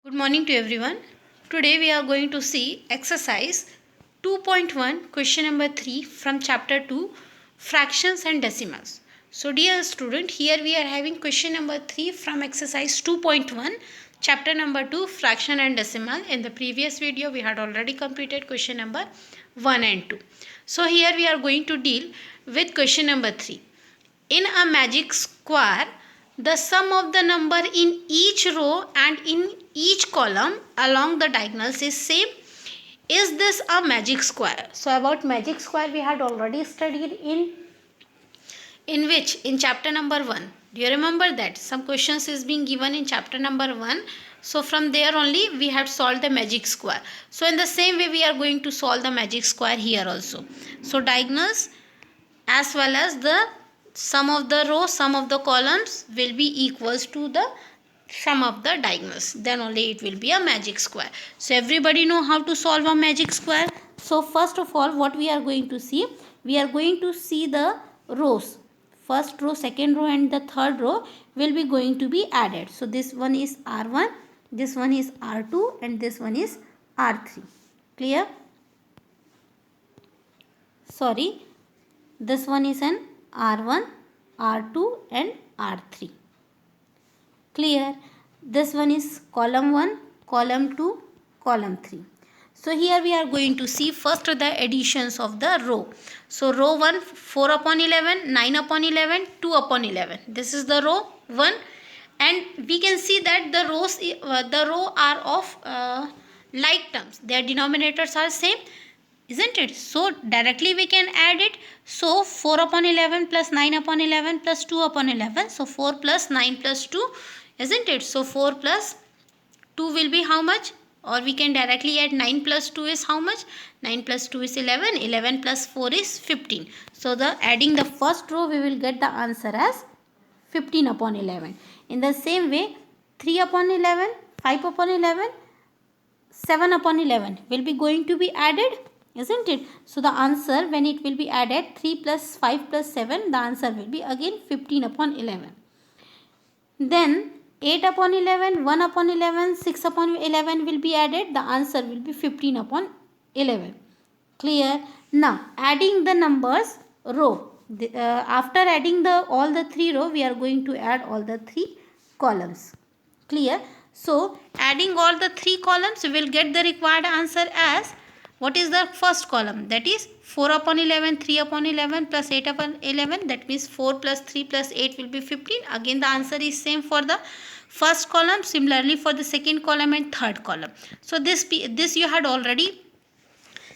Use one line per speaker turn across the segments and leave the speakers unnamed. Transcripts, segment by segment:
Good morning to everyone. Today we are going to see exercise 2.1 question number 3 from chapter 2 fractions and decimals. So dear student, here we are having question number 3 from exercise 2.1 chapter number 2 fraction and decimal. In the previous video we had already completed question number 1 and 2. So here we are going to deal with question number 3. In a magic square, the sum of the number in each row and in each column along the diagonals is same. Is this a magic square? So about magic square we had already studied in which? In chapter number 1. Do you remember that? Some questions is being given in chapter number 1. So from there only we have solved the magic square. So in the same way we are going to solve the magic square here also. So diagonals as well as the sum of the row, sum of the columns will be equals to the sum of the diagonals. Then only it will be a magic square. So everybody know how to solve a magic square. So first of all what we are going to see? We are going to see the rows. First row, second row and the third row will be going to be added. So this one is R1, this one is R2 and this one is R3. Clear? Sorry. This one is an R1, R2 and R3. Clear? This one is column 1, column 2, column 3. So here we are going to see first the additions of the row. So row 1 4 upon 11, 9 upon 11, 2 upon 11. This is the row 1 and we can see that the row are of like terms. Their denominators are same. Isn't it? So directly we can add it. So 4 upon 11 plus 9 upon 11 plus 2 upon 11. So 4 plus 9 plus 2. Isn't it? So 4 plus 2 will be how much? Or we can directly add 9 plus 2 is how much? 9 plus 2 is 11. 11 plus 4 is 15. So adding the first row we will get the answer as 15 upon 11. In the same way 3 upon 11, 5 upon 11, 7 upon 11 will be going to be added. Isn't it? So the answer when it will be added 3 plus 5 plus 7, the answer will be again 15 upon 11. Then 8 upon 11, 1 upon 11, 6 upon 11 will be added. The answer will be 15 upon 11. Clear? Now adding the numbers row. After adding all the 3 row, we are going to add all the 3 columns. Clear? So adding all the 3 columns, we will get the required answer as, what is the first column? That is 4 upon 11, 3 upon 11 plus 8 upon 11. That means 4 plus 3 plus 8 will be 15. Again the answer is same for the first column. Similarly for the second column and third column. So this you had already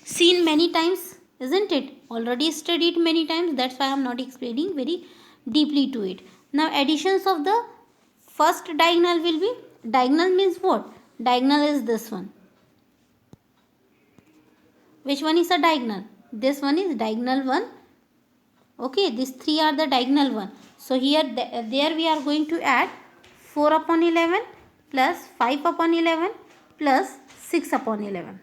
seen many times. Isn't it? Already studied many times. That's why I am not explaining very deeply to it. Now additions of the first diagonal will be, diagonal means what? Diagonal is this one. Which one is a diagonal? This one is diagonal 1. Okay, these 3 are the diagonal 1. So here, there we are going to add 4 upon 11 plus 5 upon 11 plus 6 upon 11.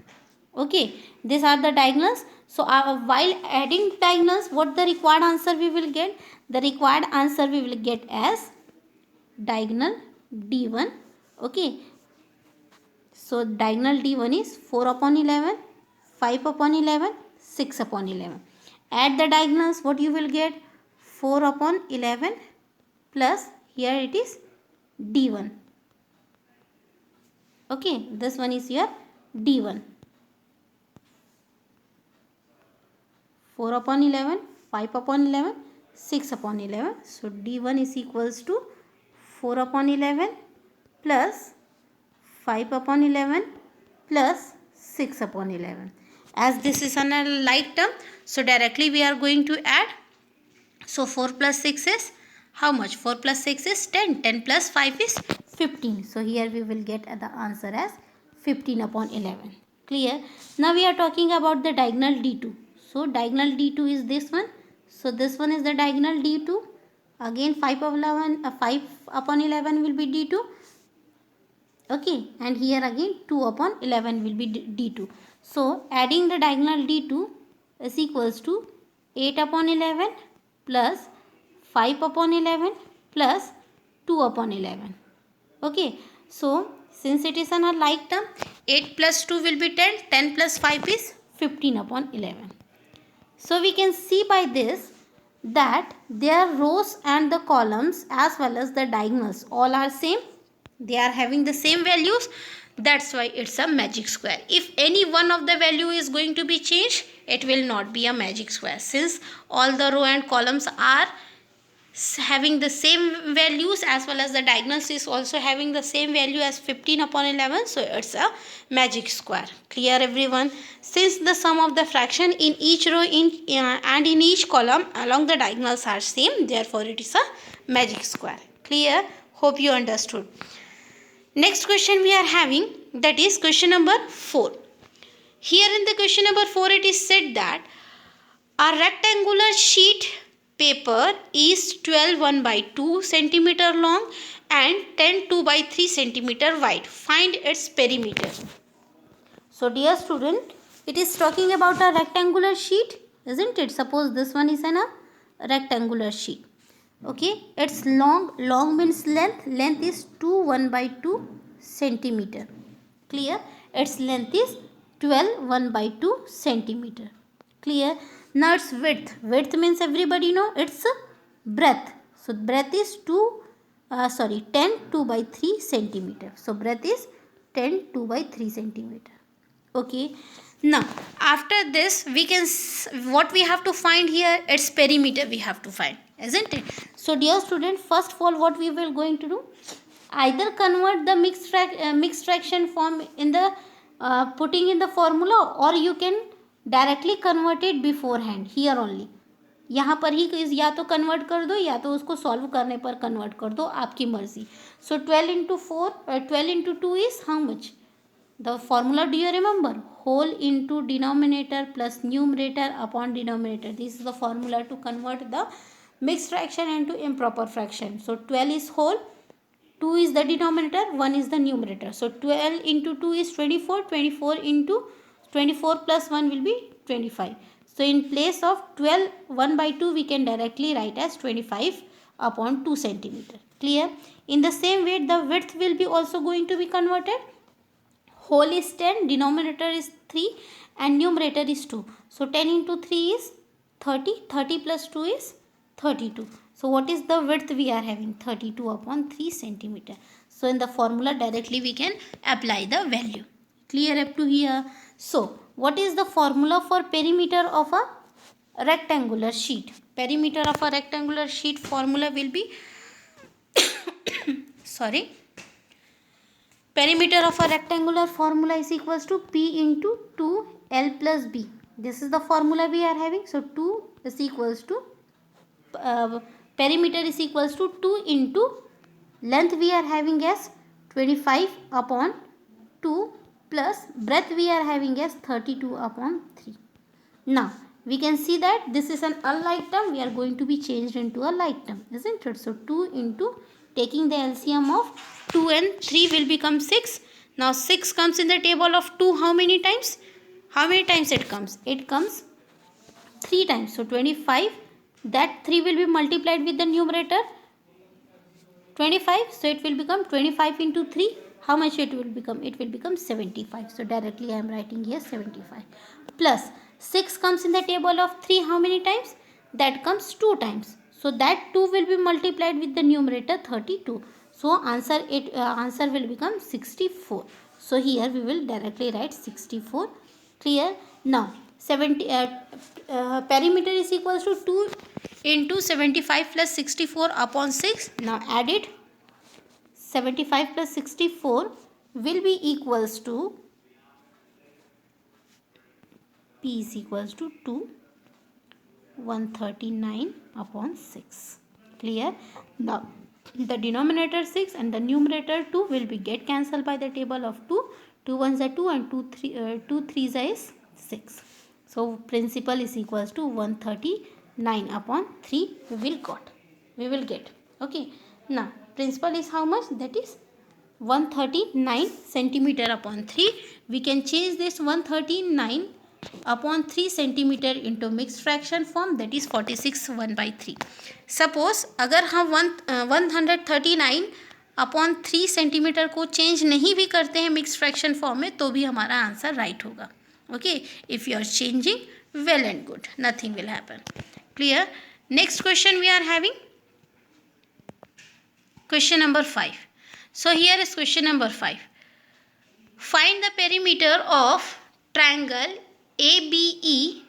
Okay, these are the diagonals. So while adding diagonals, what the required answer we will get? The required answer we will get as diagonal D1. Okay, so diagonal D1 is 4 upon 11. 5 upon 11, 6 upon 11. Add the diagonals, what you will get? 4 upon 11 plus, here it is D1. Okay, this one is your D1. 4 upon 11, 5 upon 11, 6 upon 11. So D1 is equals to 4 upon 11 plus 5 upon 11 plus 6 upon 11. As this is a like term, so directly we are going to add. So 4 plus 6 is how much? 4 plus 6 is 10. 10 plus 5 is 15. So here we will get the answer as 15 upon 11. Clear? Now we are talking about the diagonal D2. So diagonal D2 is this one. So this one is the diagonal D2. Again 5 upon 11 will be D2. Okay, and here again 2 upon 11 will be D2. So adding the diagonal D2 is equals to 8 upon 11 plus 5 upon 11 plus 2 upon 11. Okay, so since it is an a like term, 8 plus 2 will be 10, 10 plus 5 is 15 upon 11. So we can see by this that their rows and the columns as well as the diagonals all are same. They are having the same values. That's why it's a magic square. If any one of the value is going to be changed, it will not be a magic square, since all the row and columns are having the same values as well as the diagonals is also having the same value as 15 upon 11. So it's a magic square. Clear everyone? Since the sum of the fraction in each row and in each column along the diagonals are same, therefore it is a magic square. Clear? Hope you understood. Next question we are having, that is question number 4. Here in the question number 4 it is said that a rectangular sheet paper is 12 1 by 2 centimeter long and 10 2 by 3 centimeter wide. Find its perimeter. So dear student, it is talking about a rectangular sheet, isn't it? Suppose this one is a rectangular sheet. Okay, its long means length is 2 1 by 2 centimeter. Clear? Its length is 12 1 by 2 centimeter. Clear? Now its width means everybody know it's breadth. So breadth is 10 2 by 3 centimeter. So breadth is 10 2 by 3 centimeter. Okay. Now after this we can, what we have to find here, its perimeter we have to find, isn't it? So dear student, first of all what we will going to do, either convert the mixed fraction form in the putting in the formula, or you can directly converted before hand, here only, यहाँ पर ही या तो convert कर दो या तो उसको solve करने पर कन्वर्ट कर दो, आपकी मर्जी. सो 12 into 2 is how much? The formula, do you remember? Whole into denominator plus numerator upon denominator. This is the formula to convert the mixed fraction into improper fraction. So 12 is whole, 2 is the denominator, 1 is the numerator. So 12 into 2 is 24, 24 plus 1 will be 25. So in place of 12 1 by 2 we can directly write as 25 upon 2 centimeter. Clear? In the same way the width will be also going to be converted. Whole is 10, denominator is 3 and numerator is 2. So 10 into 3 is 30, 30 plus 2 is 32. So what is the width we are having? 32 upon 3 centimeter. So in the formula directly we can apply the value. Clear up to here? So what is the formula for perimeter of a rectangular sheet? Perimeter of a rectangular sheet formula will be perimeter of a rectangular formula is equals to P into 2L plus B. This is the formula we are having. So 2 is equals to perimeter is equals to 2 into length we are having as 25 upon 2 plus breadth we are having as 32 upon 3. Now we can see that this is an unlike term, we are going to be changed into a like term, isn't it? So 2 into, taking the LCM of 2 and 3 will become 6. Now 6 comes in the table of 2 how many times? How many times it comes? It comes 3 times. So 25, that 3 will be multiplied with the numerator 25. So it will become 25 into 3. How much it will become? It will become 75. So directly I am writing here 75. Plus 6 comes in the table of 3 how many times? That comes 2 times. So that 2 will be multiplied with the numerator 32. So answer will become 64. So here we will directly write 64. Clear? Now perimeter is equals to 2 into 75 plus 64 upon 6. Now add it. 75 plus 64 will be equals to P is equals to 2 139 upon 6. Clear? Now the denominator 6 and the numerator 2 will be get cancelled by the table of 2. 2 1s are 2 and 2 3s is 6. So principal is equals to 139 upon 3 we will get. Okay. Now principal is how much? That is 139 centimeter upon 3. We can change this 139 upon 3 centimeter into mixed fraction form, that is 46 1 by 3. Suppose अगर हम 139 upon 3 centimetre को change नहीं भी करते हैं mix fraction form में तो भी हमारा आंसर राइट होगा. Okay, if you are changing, well and good, nothing will happen. Clear. Next question we are having question number 5. So here is question number 5. Find the perimeter of triangle ABE,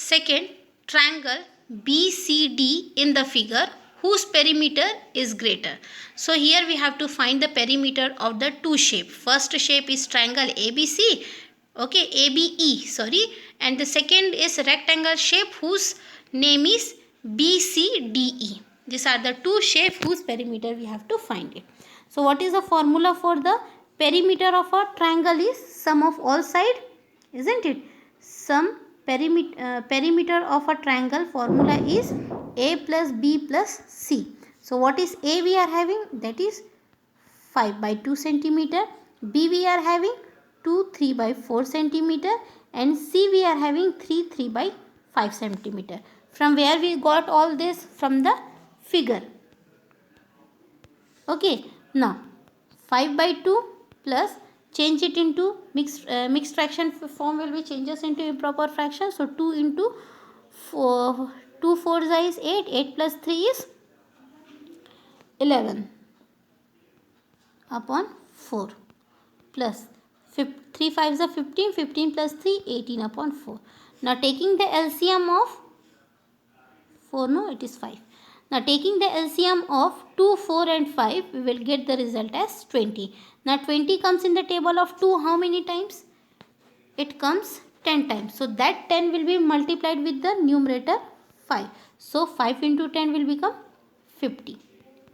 second triangle BCD in the figure whose perimeter is greater. So here we have to find the perimeter of the two shape. First shape is triangle ABC, okay, ABE, sorry, and the second is rectangle shape whose name is BCDE. These are the two shapes whose perimeter we have to find it. So what is the formula for the perimeter of a triangle is sum of all side, isn't it? Sum perimeter of a triangle formula is A plus B plus C. So what is A we are having? That is 5 by 2 centimeter. B we are having 2 3 by 4 centimeter, and C we are having 3 by 5 centimeter. From where we got all this? From the figure. Okay, now 5 by 2 plus change it into mixed fraction form will be changes into improper fraction. So 2 into 4, 2 4 is 8, 8 plus 3 is 11 upon 4 plus 3 5 is 15, 15 plus 3 18 upon 4. Now taking the LCM of 4, no, it is 5. Now taking the LCM of 2, 4 and 5, we will get the result as 20. Now 20 comes in the table of 2 how many times? It comes 10 times. So that 10 will be multiplied with the numerator 5. So 5 into 10 will become 50.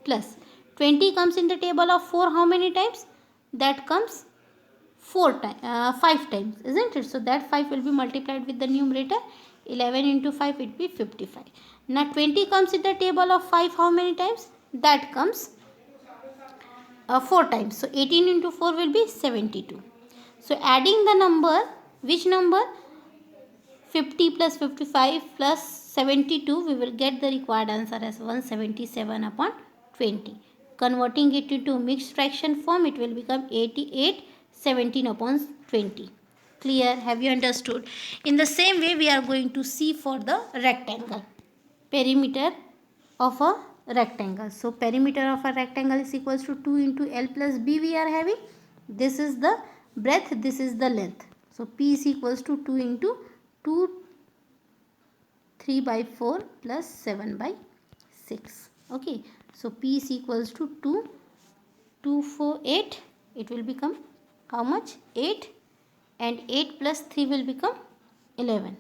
Plus 20 comes in the table of 4 how many times? That comes 5 times, isn't it? So that 5 will be multiplied with the numerator 11 into 5, it will be 55. Now 20 comes in the table of 5 how many times? That comes 4 times. So 18 into 4 will be 72. So adding the number, which number? 50 plus 55 plus 72, we will get the required answer as 177 upon 20. Converting it into mixed fraction form, it will become 88 17 upon 20. Clear? Have you understood? In the same way, we are going to see for the rectangle. Perimeter of a rectangle. So perimeter of a rectangle is equals to 2 into L plus B we are having. This is the breadth, this is the length. So P is equals to 2 into 2 3 by 4 plus 7 by 6. Okay. So P is equals to 2 2 4 8. It will become how much? 8, and 8 plus 3 will become 11.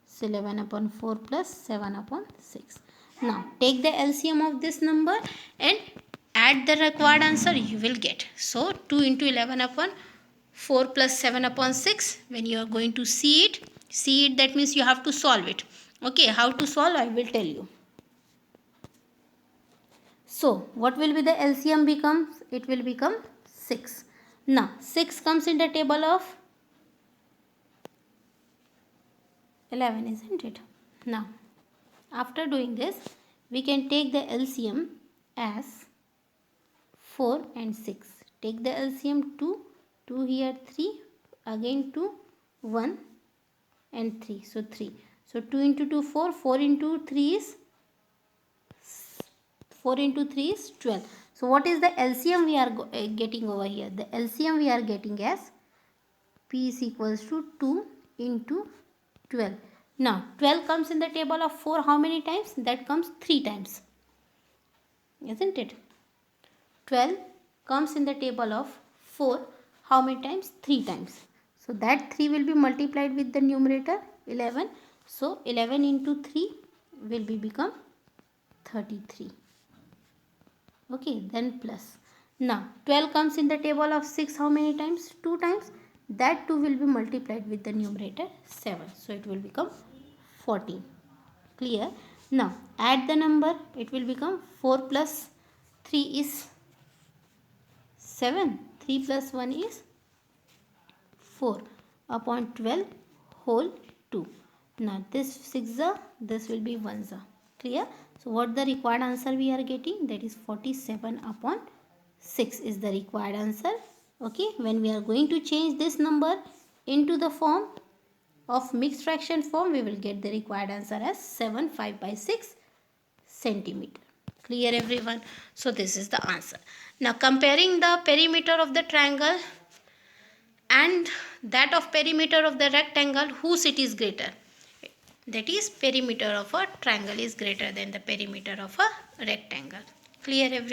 So 11 upon 4 plus 7 upon 6. Now take the LCM of this number and add the required answer you will get. So 2 into 11 upon 4 plus 7 upon 6. When you are going to see it, that means you have to solve it. Okay, how to solve I will tell you. So what will be the LCM becomes? It will become 6. Now 6 comes in the table of 11, isn't it? Now after doing this, we can take the LCM as 4 and 6. Take the LCM 2 here 3, again 2, 1 and 3. So 3. So 2 into 2 4, 4 into 3 is 12. So what is the LCM we are getting over here? The LCM we are getting as P is equals to 2 into 12. Now 12 comes in the table of 4 how many times? That comes 3 times, isn't it? 12 comes in the table of 4 how many times? 3 times. So that 3 will be multiplied with the numerator 11. So 11 into 3 will be become 33. Okay, then plus. Now 12 comes in the table of 6 how many times? 2 times. That 2 will be multiplied with the numerator 7. So it will become 14. Clear? Now add the number. It will become 4 plus 3 is 7. 3 plus 1 is 4 upon 12 whole 2. Now this 6 this will be 1 Clear? So what the required answer we are getting? That is 47 upon 6 is the required answer. Okay, when we are going to change this number into the form of mixed fraction form, we will get the required answer as 7/5/6 centimeter. Clear everyone? So this is the answer. Now comparing the perimeter of the triangle and that of perimeter of the rectangle, whose it is greater? That is, perimeter of a triangle is greater than the perimeter of a rectangle. Clear everyone?